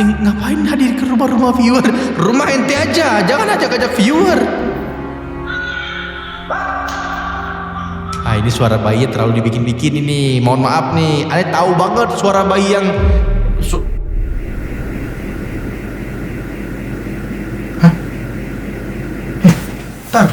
ngapain hadir ke rumah-rumah viewer? Rumah ente aja, jangan ajak-ajak viewer. Ini suara bayi terlalu dibikin-bikin ini. Mohon maaf nih, Ane tahu banget suara bayi yang Hah? Tar.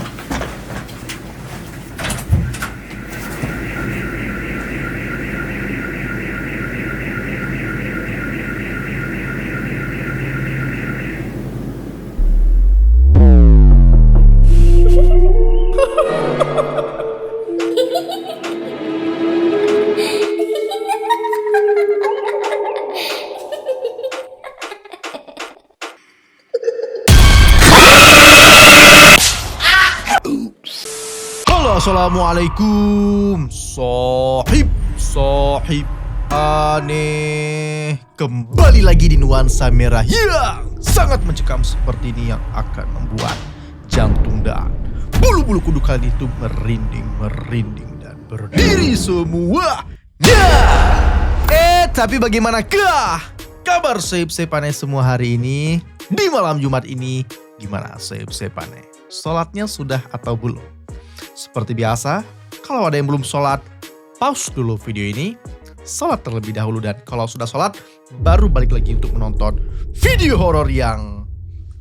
Assalamualaikum Sohib aneh. Kembali lagi di nuansa merah yang sangat mencekam seperti ini, yang akan membuat jantung dan bulu-bulu kuduk kalian itu merinding dan berdiri semuanya. Tapi bagaimanakah kabar Sohib aneh semua hari ini? Di malam Jumat ini gimana Sohib aneh? Sholatnya sudah atau belum? Seperti biasa, kalau ada yang belum sholat, pause dulu video ini, sholat terlebih dahulu, dan kalau sudah sholat, baru balik lagi untuk menonton video horor yang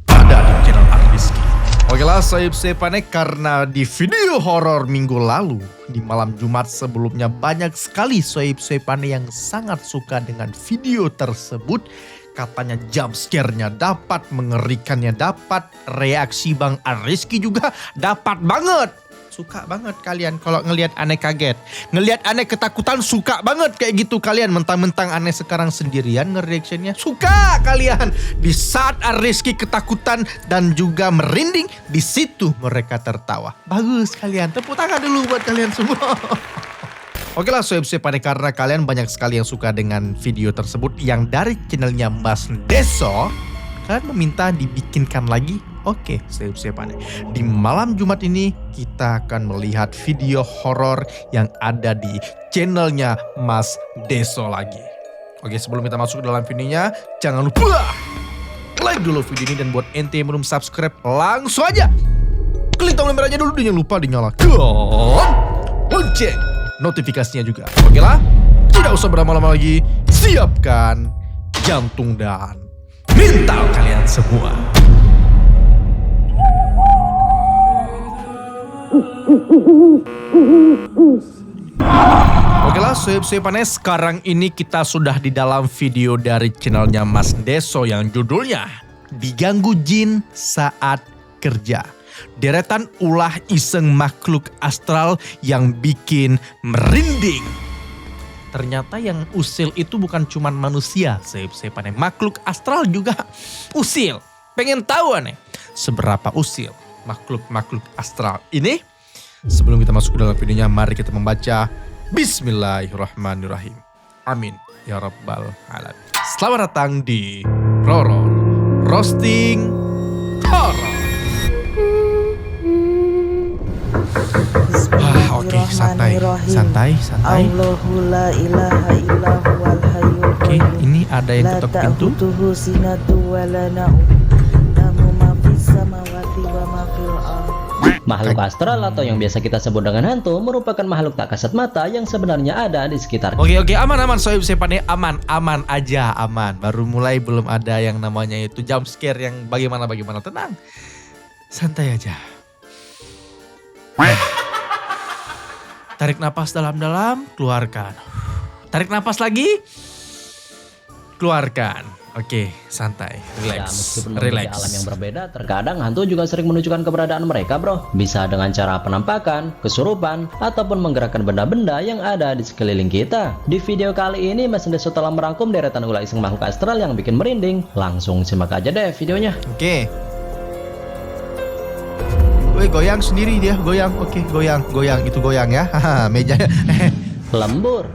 ada di channel Rizky. Oke lah Sohib aneh, karena di video horor minggu lalu, di malam Jumat sebelumnya, banyak sekali Sohib aneh yang sangat suka dengan video tersebut. Katanya jump scare-nya dapat, mengerikannya dapat, reaksi Bang Rizky juga dapat banget. Suka banget kalian kalau ngelihat aneh kaget. Ngelihat aneh ketakutan suka banget kayak gitu kalian. Mentang-mentang aneh sekarang sendirian nge-reactionnya. Suka kalian. Di saat Rizky ketakutan dan juga merinding, di situ mereka tertawa. Bagus kalian. Tepuk tangan dulu buat kalian semua. Oke lah Sohib aneh, karena kalian banyak sekali yang suka dengan video tersebut yang dari channelnya Mas Deso, kalian meminta dibikinkan lagi. Oke, Sohib aneh, di malam Jumat ini kita akan melihat video horor yang ada di channelnya Mas Deso lagi. Oke, sebelum kita masuk ke dalam videonya, jangan lupa like dulu video ini, dan buat ente yang belum subscribe, langsung aja klik tombol merahnya dulu, jangan lupa dinyalakan lonceng notifikasinya juga. Oke lah, tidak usah berlama-lama lagi, siapkan jantung dan mental kalian semua. Oke lah Sohib aneh, sekarang ini kita sudah di dalam video dari channelnya Mas Deso yang judulnya Diganggu Jin Saat Kerja. Deretan ulah iseng makhluk astral yang bikin merinding. Ternyata yang usil itu bukan cuman manusia Sohib aneh, makhluk astral juga usil. Pengen tahu aneh seberapa usil makhluk astral ini? Sebelum kita masuk ke dalam videonya, mari kita membaca Bismillahirrahmanirrahim. Amin ya rabbal alamin. Selamat datang di Horor Roasting Horror. Oke, santai. Allahu la ilaha illa huwal hayyul Oke, qayyum. ini ada yang ketok La pintu. ta'khudhuhu sinatu wa la naum. Lahu ma fis samawati wa ma fil ardh. Makhluk astral atau yang biasa kita sebut dengan hantu merupakan makhluk tak kasat mata yang sebenarnya ada di sekitar. Oke, aman Sohib aneh, aman aja, aman. Baru mulai, belum ada yang namanya itu jump scare yang bagaimana. Tenang, santai aja. Tarik napas dalam-dalam, keluarkan. Tarik napas lagi, keluarkan. Oke, santai, Ya, relax. meskipun memiliki alam yang berbeda, terkadang hantu juga sering menunjukkan keberadaan mereka, bro. Bisa dengan cara penampakan, kesurupan, ataupun menggerakkan benda-benda yang ada di sekeliling kita. Di video kali ini, Mas Deso telah merangkum deretan ulah iseng makhluk astral yang bikin merinding. Langsung simak aja deh videonya. Oke. Woi, goyang sendiri dia, goyang. Oke, goyang. Itu goyang ya. Haha, mejanya. Lembur.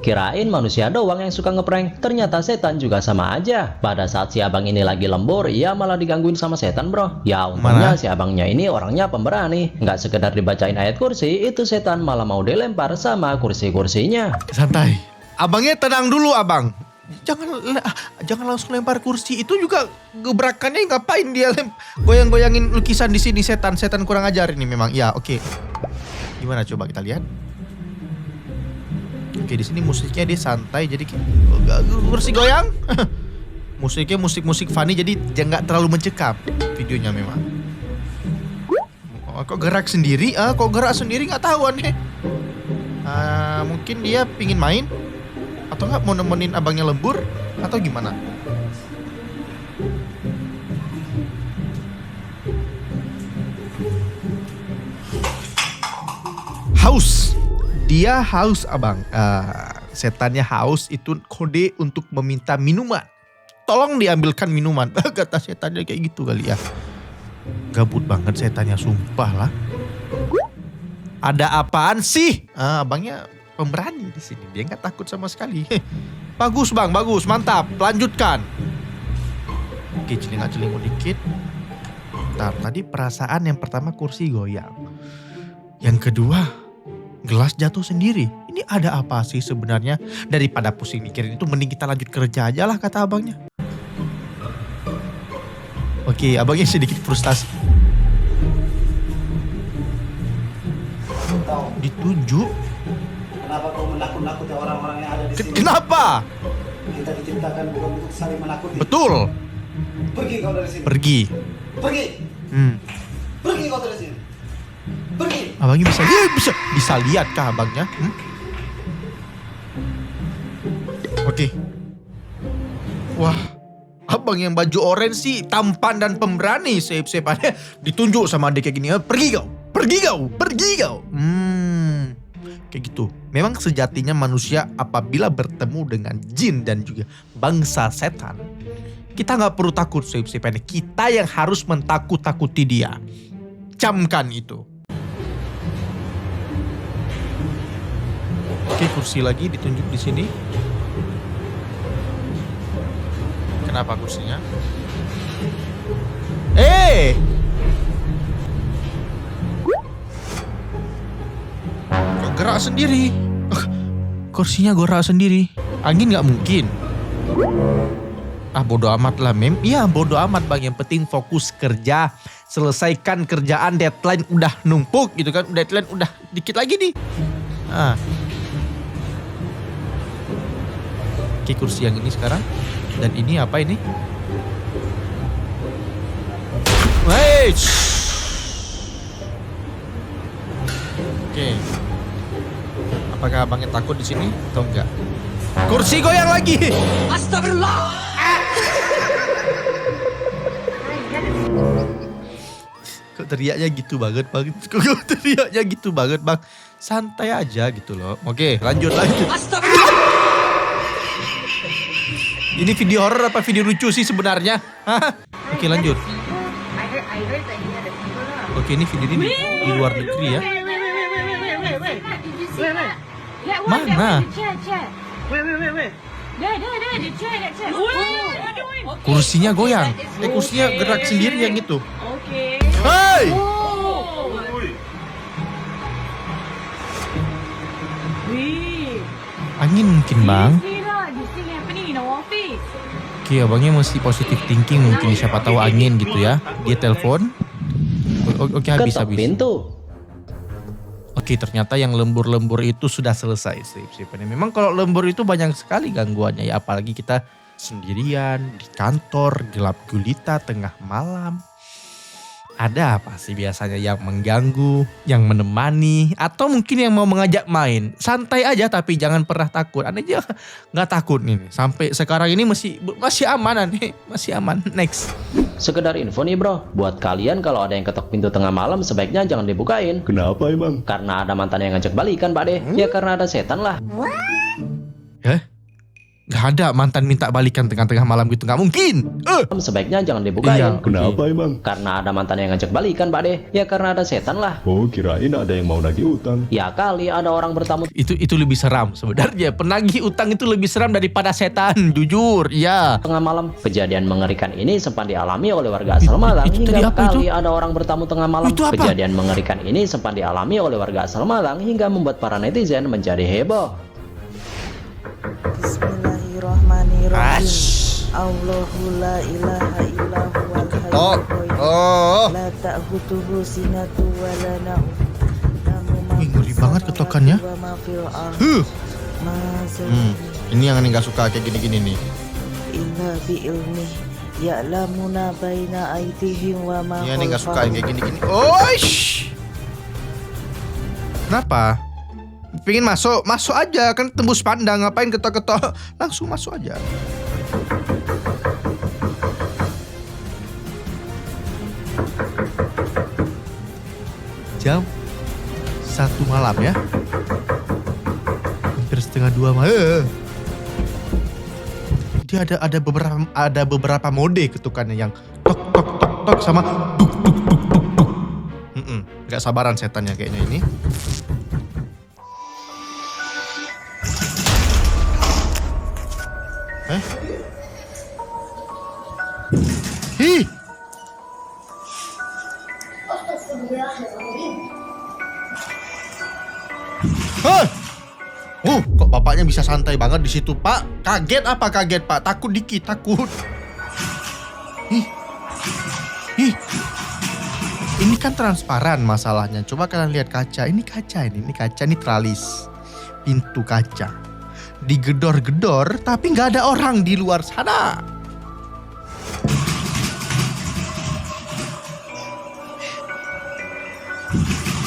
Kirain manusia doang yang suka ngeprank, ternyata setan juga sama aja. Pada saat si abang ini lagi lembur, ia malah digangguin sama setan, bro. Ya untungnya si abangnya ini orangnya pemberani. Nggak sekedar dibacain ayat kursi, itu setan malah mau dilempar sama kursi-kursinya. Santai. Abangnya tenang dulu abang. Jangan langsung lempar kursi. Itu juga gebrakannya ngapain dia goyang-goyangin lukisan di sini. Setan kurang ajar ini memang. Ya oke. Gimana coba kita lihat. Oke di sini musiknya dia santai jadi kursi goyang. Musiknya musik funny jadi nggak terlalu mencekam videonya memang. Kok gerak sendiri? Kok gerak sendiri nggak tahu aneh. Mungkin dia pingin main atau nggak mau nemenin abangnya lembur atau gimana? Haus, dia haus abang. Setannya haus itu kode untuk meminta minuman. Tolong diambilkan minuman. Kata setannya kayak gitu kali ya. Gabut banget setannya sumpah lah. Ada apaan sih? Abangnya pemberani di sini. Dia nggak takut sama sekali. Bagus bang, bagus, mantap. Lanjutkan. Oke, celingak-celinguk dikit. Bentar, tadi perasaan yang pertama kursi goyang. Yang kedua, gelas jatuh sendiri. Ini ada apa sih sebenarnya? Daripada pusing mikirin itu, mending kita lanjut kerja aja lah kata abangnya. Oke, abangnya sedikit frustasi. Ditunjuk. Kenapa kau menakut-nakuti orang-orang yang ada di sini? Kenapa? Kita diciptakan bukan untuk saling menakuti. Betul. Pergi kau dari sini. Pergi. Pergi. Pergi kau dari sini. Pergi. Abangnya bisa lihat kah abangnya? Oke. Wah, abang yang baju orange sih tampan dan pemberani. Sep-sepannya ditunjuk sama adik kayak gini. Pergi kau. Kayak gitu. Memang sejatinya manusia apabila bertemu dengan jin dan juga bangsa setan, kita nggak perlu takut sep-sepannya. Kita yang harus mentakut-takuti dia. Camkan itu. Oke, kursi lagi ditunjuk di sini. Kenapa kursinya? Kok gerak sendiri? Kursinya gerak sendiri. Angin nggak mungkin. Bodo amat lah mem. Iya bodo amat bang. Yang penting fokus kerja. Selesaikan kerjaan, deadline udah numpuk gitu kan. Deadline udah dikit lagi nih. Oke, kursi yang ini sekarang. Dan ini apa ini? Oke. Apakah abangnya takut di sini atau enggak? Kursi goyang lagi. Astagfirullah. Kok teriaknya gitu banget bang? Kok teriaknya gitu banget bang? Santai aja gitu loh. Oke, lanjut. Astagfirullah. Ini video horor apa video lucu sih sebenarnya? Oke, lanjut. Oke, ini video ini di luar negeri ya. Mana? Kursinya goyang. Kursinya gerak sendiri yang itu. Hai! Angin mungkin bang. Oke, abangnya mesti positive thinking mungkin, siapa tahu angin gitu ya. Dia telepon. Oke, habis. Pintu. Oke, ternyata yang lembur-lembur itu sudah selesai. Sip. Memang kalau lembur itu banyak sekali gangguannya ya, apalagi kita sendirian di kantor, gelap gulita tengah malam. Ada apa sih biasanya yang mengganggu, yang menemani, atau mungkin yang mau mengajak main. Santai aja tapi jangan pernah takut. Aneh aja nggak takut nih. Sampai sekarang ini masih aman nih, masih aman. Next. Sekedar info nih bro, buat kalian kalau ada yang ketok pintu tengah malam sebaiknya jangan dibukain. Kenapa emang? Karena ada mantan yang ngajak balikan Pak De. Ya karena ada setan lah. Gak ada mantan minta balikan tengah-tengah malam gitu, gak mungkin. Sebaiknya jangan dibukain. Iya. Kenapa emang? Karena ada mantan yang ngajak balikan Pak De. Ya karena ada setan lah. Oh, kirain ada yang mau nagih utang. Ya kali ada orang bertamu Itu lebih seram sebenarnya. Penagih utang itu lebih seram daripada setan, jujur. Ya. tengah malam. Kejadian mengerikan ini sempat dialami oleh warga asal Malang. Itu tadi Hingga apa kali itu? ada orang bertamu tengah malam. Itu apa? Kejadian mengerikan ini sempat dialami oleh warga asal Malang hingga membuat para netizen menjadi heboh. Bismillahirrahmanirrahim. Ash. Allahu la ilaha illa huwal hayyul Ketok. qayyum. Oh. La ta'khutuhu sinatu wa la naum. Lahu ma Wih, ngeri fis banget samawati ketokannya. wa ma fil ardh. Huh. Ma Ini yang aneh gak suka kayak gini-gini nih. illa bi ilmi ya'lamuna baina aydihim wa ma Ini aneh gak suka yang khalfahum. kayak gini-gini. Oish. Kenapa? Pengen masuk? Masuk aja. Kan tembus pandang. Ngapain ketok-ketok? Langsung masuk aja. Jam 1 malam ya. Hampir setengah 2 malam. Jadi ada beberapa mode ketukannya yang tok tok tok tok sama duk duk duk duk duk. Nggak sabaran setannya kayaknya ini. Hi. Hah? Kok bapaknya bisa santai banget di situ, Pak? Kaget apa kaget, Pak? Takut dikit, takut. Ih. Ih. Ini kan transparan masalahnya. Coba kalian lihat kaca. Ini kaca ini kaca, ini tralis. Pintu kaca. Digedor-gedor tapi nggak ada orang di luar sana.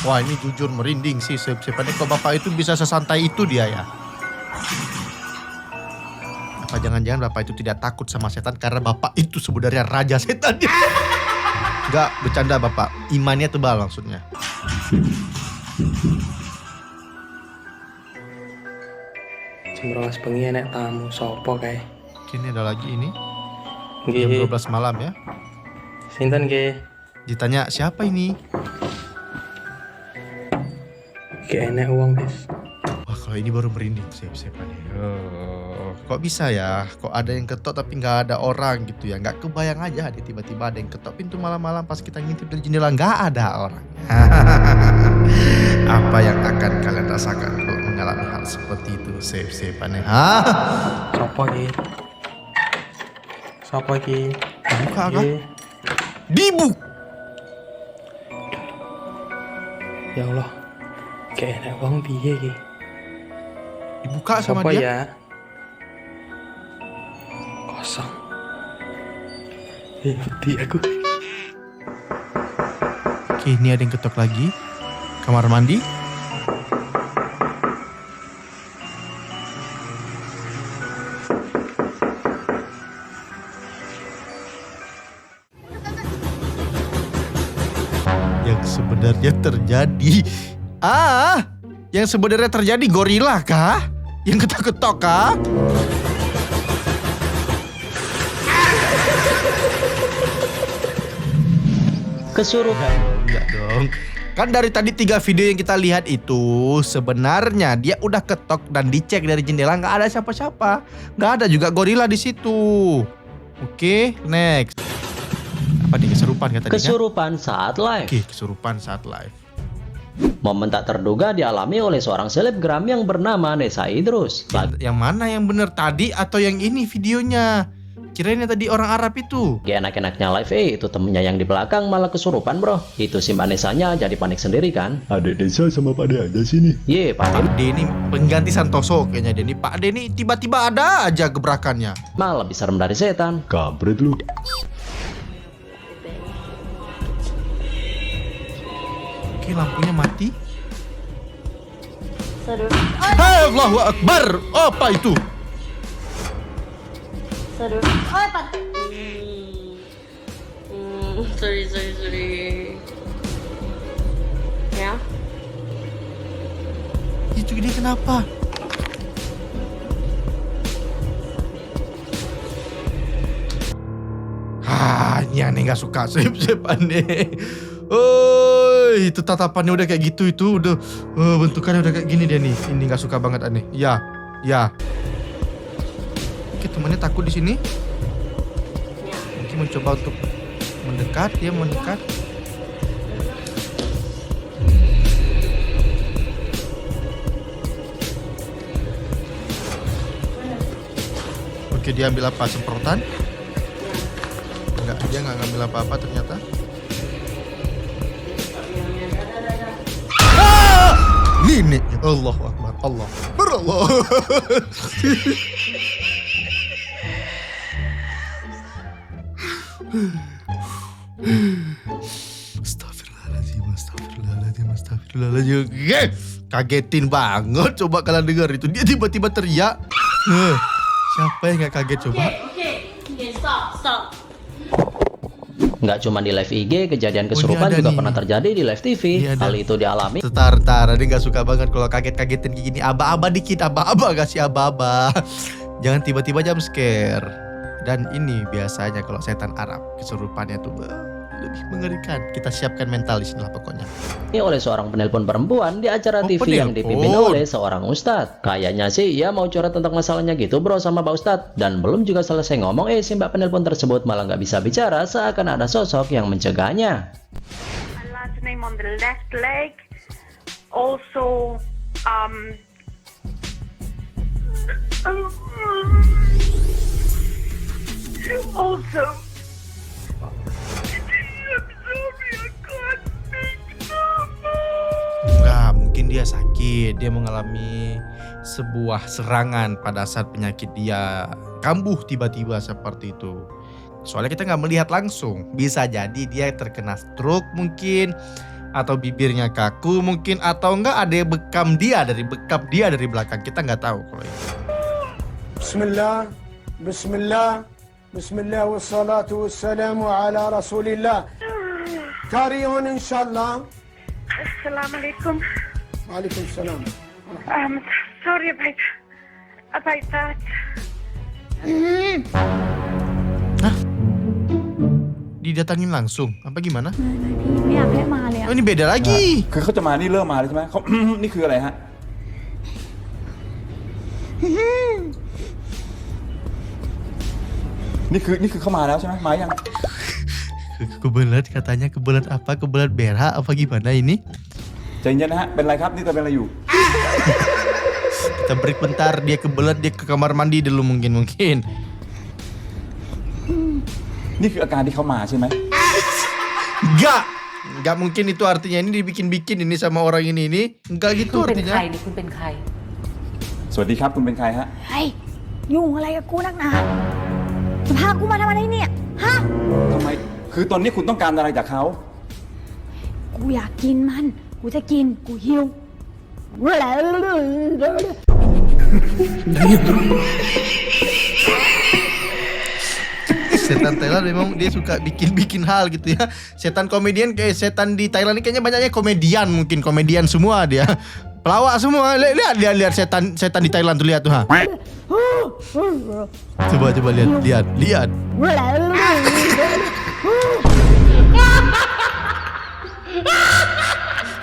Wah, ini jujur merinding sih. Sebenarnya kok bapak itu bisa sesantai itu dia ya. Apa jangan-jangan bapak itu tidak takut sama setan karena bapak itu sebenarnya raja setan. Enggak, bercanda bapak. Imannya tebal maksudnya. Jam 12 bengi nek tamu sopo kae? Kini ada lagi ini. Nggih. Jam 12 malam ya. Sinten nggih? Ditanya siapa ini? Kayak enek uang, Guys. Wah, kalau ini baru merinding siapa nih. Kok bisa ya? Kok ada yang ketok tapi nggak ada orang gitu ya? Nggak kebayang aja ada tiba-tiba ada yang ketok pintu malam-malam pas kita ngintip dari jendela nggak ada orang. Apa yang akan kalian rasakan kalau mengalami hal seperti itu? Siapa nih? Hah? Sopo iki? Sopo iki? Dibuka kah? Nggih. Dibuk. Ya Allah. Kayak enek uang piye iki? Dibuka sama Sopo dia. ya? Kosong. Di aku. Oke, ini ada yang ketok lagi. Kamar mandi. Yang sebenarnya terjadi. Yang sebenarnya terjadi gorila kah? Yang ketok-ketok kah? Kesurupan. Enggak dong. Kan dari tadi 3 video yang kita lihat itu sebenarnya dia udah ketok dan dicek dari jendela nggak ada siapa-siapa, nggak ada juga gorila di situ. Oke, next. Apa nih kesurupan kata dia? Kesurupan saat live. Oke, kesurupan saat live. Momen tak terduga dialami oleh seorang selebgram yang bernama Nesa Idrus. Yang mana yang bener tadi atau yang ini videonya? Kirain tadi orang Arab itu. Gak enak-enaknya live itu temennya yang di belakang malah kesurupan bro. Itu si Mbak Nesanya jadi panik sendiri kan. Adik desa sama Pak De aja sini. Ye Pak Pak D ini pengganti Santoso kayaknya dia. Pak D ini tiba-tiba ada aja gebrakannya. malah lebih serem dari setan. Kampret lu. Oke, lampunya mati. Seru. Allahu Akbar. Apa itu? Seru. Oh, pat. Sorry. Ya. Itu dia kenapa? Ini aneh gak suka sip aneh. Oh, itu tatapannya udah kayak gitu itu udah bentukannya udah kayak gini dia nih. Ini gak suka banget aneh. Ya. Oke, temannya takut di sini. Oke, mencoba untuk mendekat, dia mendekat. Oke, dia ambil apa? Semprotan? Enggak, dia nggak ngambil apa-apa ternyata. Nenek, Allah Akbar, Allah berallah. Astagfirullahaladzim, astagfirullahaladzim, astagfirullahaladzim. Kagetin banget coba kalian dengar itu. Dia tiba-tiba teriak. Siapa yang nggak kaget coba? Stop. Nggak cuma di live IG, kejadian kesurupan juga pernah terjadi di live TV. Hal itu dialami. Tar, dia nggak suka banget kalau kaget-kagetin kayak gini. Aba-aba dikit, aba-aba, kasih aba-aba. Jangan tiba-tiba jump scare. Dan ini biasanya kalau setan Arab kesurupannya tuh lebih mengerikan. Kita siapkan mental di sini lah pokoknya. Ini oleh seorang penelpon perempuan di acara TV yang dipimpin oleh seorang ustadz. Kayaknya sih ia mau curhat tentang masalahnya gitu bro sama Pak Ustadz. Dan belum juga selesai ngomong, si mbak penelpon tersebut malah nggak bisa bicara seakan ada sosok yang mencegahnya. Allah's name on the left leg. Also, Nah, mungkin dia sakit. Dia mengalami sebuah serangan pada saat penyakit dia kambuh tiba-tiba seperti itu. Soalnya kita nggak melihat langsung. Bisa jadi dia terkena stroke mungkin, atau bibirnya kaku mungkin, atau enggak ada yang bekam dia dari belakang. Kita nggak tahu kalau itu. Bismillah wassalatu wassalamu ala rasulillah. Carry on inshallah. Assalamualaikum. Waalaikumsalam. Sorry about that. Didatangin langsung apa gimana? ไม่อยากให้มาเลยอะ Oh, ini beda lagi. คือเขาจะมานี่เริ่มมาเลยใช่ไหมเขา นี่คืออะไรฮะ นี่คือเข้ามาแล้วใช่ไหมมายัง Kebelet katanya, kebelet apa? Kebelet berak apa gimana ini? ใจเย็นนะฮะเป็นไรครับนี่ตัวเป็นอะไรอยู่ Kita break bentar, dia kebelet, dia ke kamar mandi dulu mungkin. นี่คืออาการที่เขามาใช่ไหม Enggak mungkin itu artinya. Ini dibikin-bikin ini sama orang ini. Enggak gitu คุณเป็น artinya. ใครนี่คุณเป็นใคร สวัสดีครับคุณเป็นใครฮะ เฮ้ยยุ่งอะไรกับกูนักหนาจะพากูมาทำอะไรเนี่ยฮะ ทำไมคือตอนนี้คุณต้องการอะไรจากเขา กูอยากกินมันกูจะกินกูหิว Setan Thailand memang dia suka bikin-bikin hal gitu ya. Setan komedian kayak setan di Thailand ini kayaknya banyaknya komedian, mungkin komedian semua dia. Pelawak semua. Lihat setan di Thailand tuh, lihat tuh ha. Coba lihat.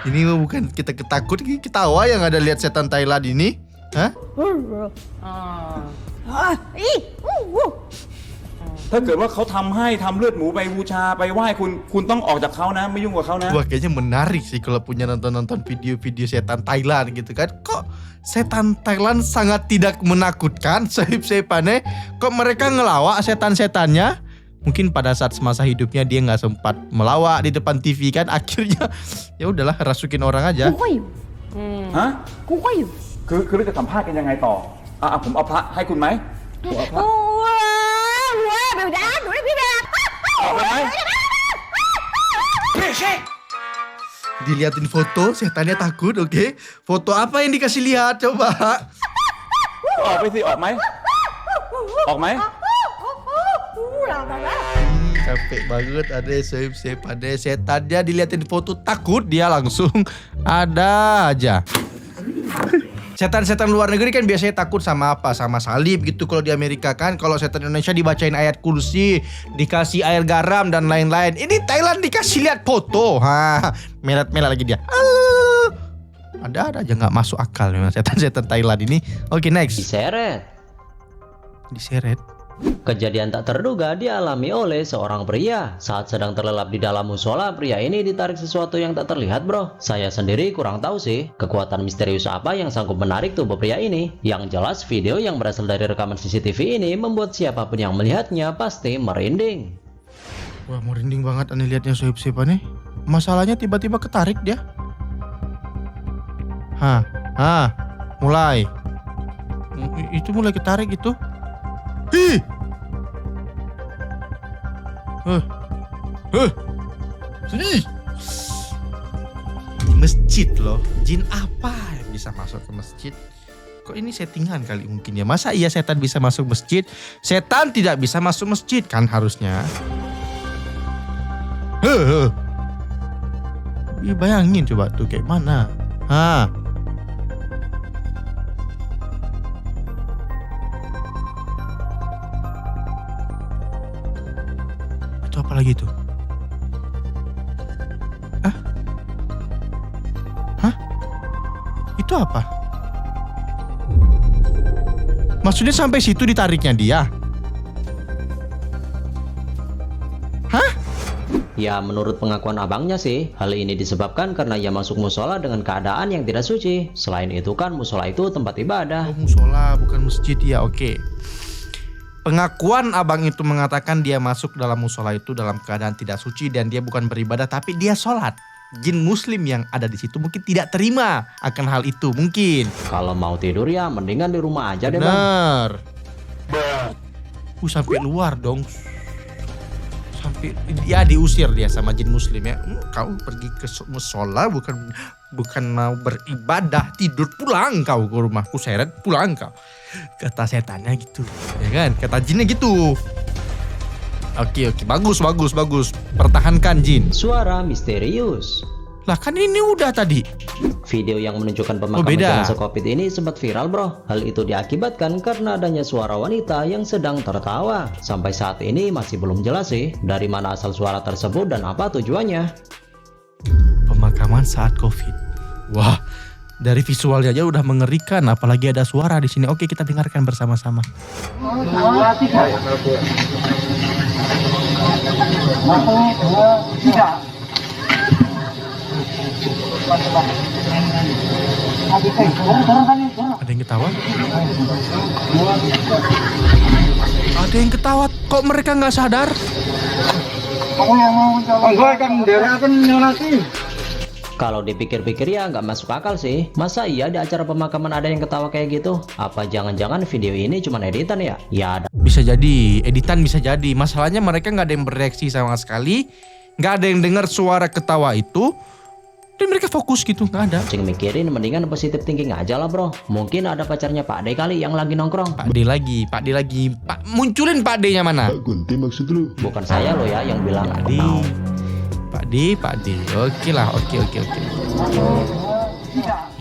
Ini bukan kita ketakut, ini ketawa yang ada lihat setan Thailand ini. Hah? ถ้าเกิดว่าเขาทำเลือดหมูไปบูชาไปไหว้คุณต้องออกจากเขานะไม่ยุ่งกับเขานะ Wah, kayaknya menarik sih kalau punya nonton video-video setan Thailand gitu kan. Kok setan Thailand sangat tidak menakutkan sahib-sahibannya. Kok mereka ngelawak setan-setannya? Mungkin pada saat semasa hidupnya dia nggak sempat melawak di depan TV kan. Akhirnya ya udahlah, rasukin orang aja. กูก็อยู่ ฮะ กูก็อยู่ คือเราจะสัมภาษณ์กันยังไงต่อผมเอาพระให้คุณไหมผมเอาพระ โอ้ยเบลดาหนูได้พี่แบก ออกไปไหม Dilihatin foto, setannya takut, oke. Foto apa yang dikasih lihat coba? ออกไปสิออกไหมออกไหม Capek banget, ada sahib-sahib, ada setannya dilihatin foto takut dia langsung ada aja. Setan-setan luar negeri kan biasanya takut sama apa? Sama salib gitu kalau di Amerika kan. Kalau setan Indonesia dibacain ayat kursi, dikasih air garam dan lain-lain. Ini Thailand dikasih lihat foto. Melat-melat lagi dia. Ada aja nggak masuk akal memang setan-setan Thailand ini. Oke, next. Diseret. Diseret. Kejadian tak terduga dialami oleh seorang pria. Saat sedang terlelap di dalam musola, pria ini ditarik sesuatu yang tak terlihat, bro. Saya sendiri kurang tahu sih kekuatan misterius apa yang sanggup menarik tubuh pria ini. Yang jelas video yang berasal dari rekaman CCTV ini membuat siapapun yang melihatnya pasti merinding. Wah, merinding banget aneh liatnya Sohib nih. Masalahnya tiba-tiba ketarik dia. Mulai. Itu mulai ketarik itu. Ih. Ih. Di masjid loh. Jin apa yang bisa masuk ke masjid? Kok ini settingan kali mungkin ya? Masa iya setan bisa masuk masjid? Setan tidak bisa masuk masjid kan harusnya. Bayangin coba tuh kayak mana. Itu apa lagi tuh? Itu apa? Maksudnya sampai situ ditariknya dia? Ya, menurut pengakuan abangnya sih, hal ini disebabkan karena ia masuk musola dengan keadaan yang tidak suci. Selain itu kan musola itu tempat ibadah. Oh, musola bukan masjid ya, oke. Pengakuan abang itu mengatakan dia masuk dalam musola itu dalam keadaan tidak suci dan dia bukan beribadah tapi dia sholat. Jin muslim yang ada di situ mungkin tidak terima akan hal itu mungkin. Kalau mau tidur ya mendingan di rumah aja deh, Bang. Bener. Sampai luar dong. Sampai ya diusir dia sama jin muslim ya. Kau pergi ke musola bukan mau beribadah, tidur, pulang kau ke rumahku, seret pulang kau. Kata setannya gitu, ya kan? Kata jinnya gitu. Oke, bagus. Pertahankan jin. Suara misterius. Lah kan ini udah tadi. Video yang menunjukkan pemakaman jenazah COVID ini sempat viral, bro. Hal itu diakibatkan karena adanya suara wanita yang sedang tertawa. Sampai saat ini masih belum jelas sih dari mana asal suara tersebut dan apa tujuannya. Pemakaman saat COVID. Wah, dari visualnya aja udah mengerikan, apalagi ada suara di sini. Oke, kita dengarkan bersama-sama. 1, 2, 3. 1, 2, 3. Ada yang ketawa? Ada yang ketawa. Kok mereka nggak sadar? Kalau dipikir-pikir ya nggak masuk akal sih. Masa iya di acara pemakaman ada yang ketawa kayak gitu? Apa jangan-jangan video ini cuma editan ya? Ya ada. Bisa jadi, editan bisa jadi. Masalahnya mereka nggak ada yang bereaksi sama sekali. Nggak ada yang dengar suara ketawa itu. Dan mereka fokus gitu, nggak ada. Cing mikirin mendingan positive thinking aja lah, bro. Mungkin ada pacarnya Pak D kali yang lagi nongkrong. Pak D lagi. Munculin Pak D-nya mana? Pak Gunti maksud lu? Bukan saya loh ya yang bilang. Pak D. Oke lah, oke.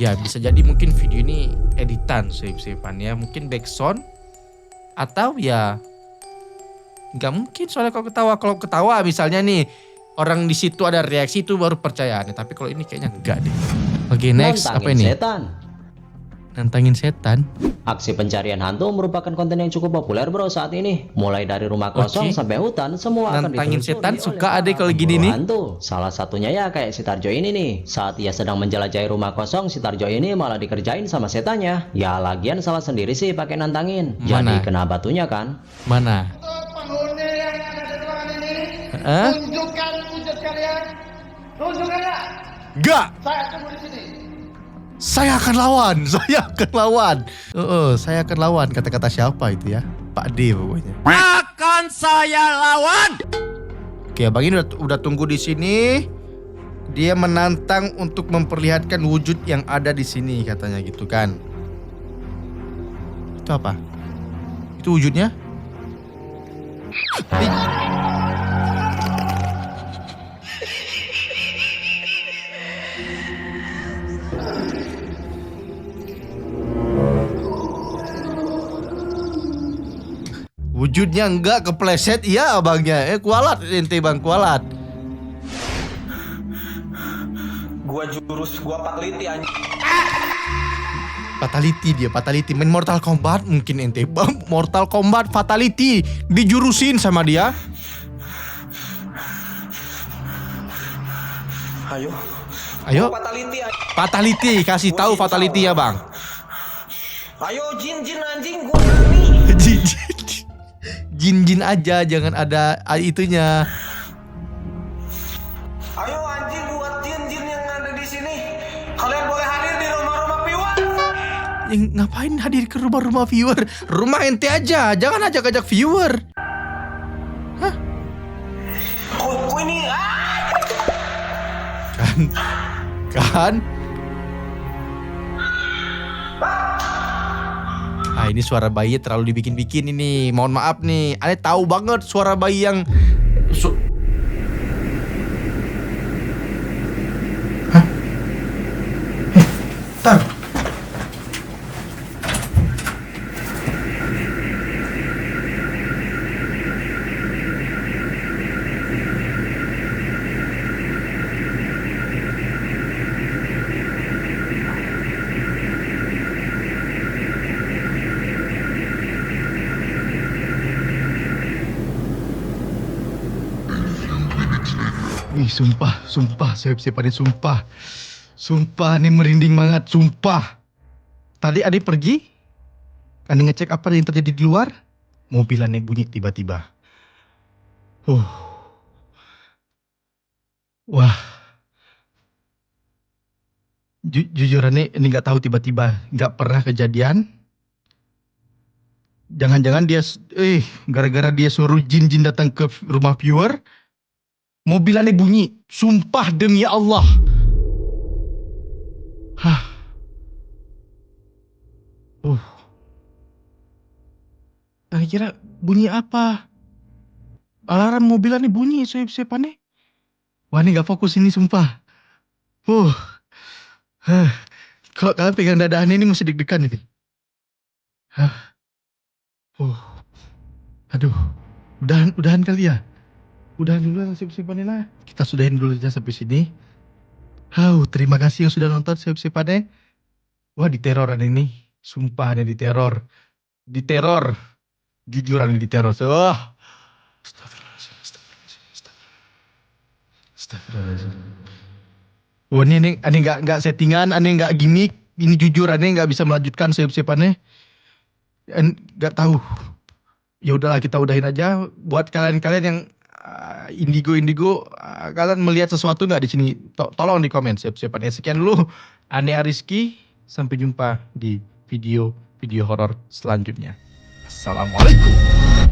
Ya bisa jadi mungkin video ini editan save-savean ya. Mungkin backsound. Atau ya nggak mungkin soalnya kalau ketawa misalnya nih. Orang di situ ada reaksi itu baru percaya nih. Tapi kalau ini kayaknya enggak deh. Oke, next. Apa ini? Nantangin setan. Aksi pencarian hantu merupakan konten yang cukup populer, bro, saat ini. Mulai dari rumah kosong sampai hutan, semua akan nantangin setan. Suka ada kalau gini nih. Hantu. Salah satunya ya kayak si Tarjo ini nih. Saat ia sedang menjelajahi rumah kosong, si Tarjo ini malah dikerjain sama setannya. Ya lagian salah sendiri sih pakai nantangin. Jadi kena batunya kan. Mana? Tunjukkan wujud kalian. Tunjukkan ya. Enggak. Saya tunggu di sini. Saya akan lawan. Saya akan lawan. Kata-kata siapa itu ya? Pak D pokoknya. Akan saya lawan. Oke, abang ini udah tunggu di sini. Dia menantang untuk memperlihatkan wujud yang ada di sini katanya gitu kan. Itu apa? Itu wujudnya? Wujudnya enggak kepleset, iya abangnya. Kualat ente bang, kualat. Gua jurus, gua pakliti anjing. Fatality main Mortal Kombat mungkin ente. Mortal Kombat Fatality dijurusin sama dia. Ayo. Fatality kasih tahu Fatality ya, Bang. Ayo jin anjing gua berani. Jin aja, jangan ada itunya. Ayo anjing buat jin yang ada di sini. Kalian boleh hadir di rumah-rumah viewer. Yang ngapain hadir ke rumah-rumah viewer? Rumah ente aja, jangan ajak-ajak viewer. Hah? Kok ini Kan? Ah, ini suara bayi terlalu dibikin-bikin ini. Mohon maaf nih, Ane tahu banget suara bayi yang Hah? Tar. Ih, sumpah, saya pada sumpah, ini merinding banget, sumpah. Tadi Ade pergi, Ade ngecek apa yang terjadi di luar, mobilannya bunyi tiba-tiba. Wah, jujur Ade ini nggak tahu tiba-tiba, nggak pernah kejadian. Jangan-jangan dia, gara-gara dia suruh jin datang ke rumah viewer. Mobilannya bunyi, sumpah demi Allah. Hah. Kira bunyi apa? Alarm mobilannya bunyi, siapa nih? Wah, ini gak fokus ini, sumpah. Kalau kalian pegang dada aneh ini masih deg-degan ini. Aduh, udahan kali ya. Udahan dulu lah sip-sipannya lah. Kita sudahin dulu aja sampai sini. Terima kasih yang sudah nonton sip-sipannya. Wah, diteror ada ini. Sumpah ada diteror. Jujur ada diteror. Astagfirullahaladzim. Wah, ini nggak settingan, aneh nggak gimmick. Ini jujur, aneh nggak bisa melanjutkan sip-sipannya. Nggak tahu. Ya udahlah, kita udahin aja. Buat kalian yang indigo kalian melihat sesuatu nggak di sini? Tolong di komen. Siap-siapan. Sekian dulu Ane Ariski, sampai jumpa di video horor selanjutnya. Assalamualaikum.